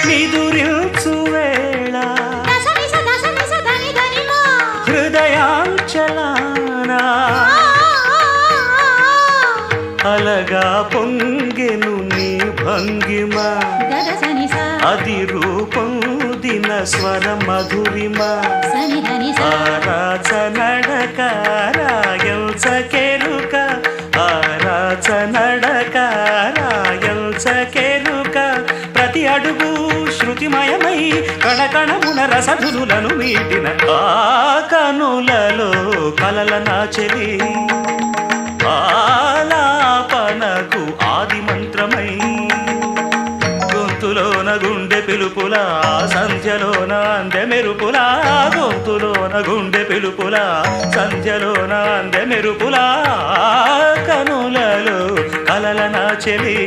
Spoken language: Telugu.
నిదురించు వేళ హృదయాంచలానా అలగా పొంగెను నీ భంగిమ అది రూపొందిన స్వర మధురిమ ఆరాచ నడక రాయల్చకెరుక ఆరాచ నడక రాయల్చకెరుక ప్రతి అడుగు శృతిమయమై కణకణమున రసధులను మీటిన ఆ కనులలో కలల నాచెలి ఆలాపనకు ఆది మంత్రమై గొంతులోన గుండె పిలుపులా సంధ్యలోన అందె మెరుపులా గొంతులోన గుండె పిలుపులా సంధ్యలోన అందె మెరుపులా కనులలో కలల నాచెలి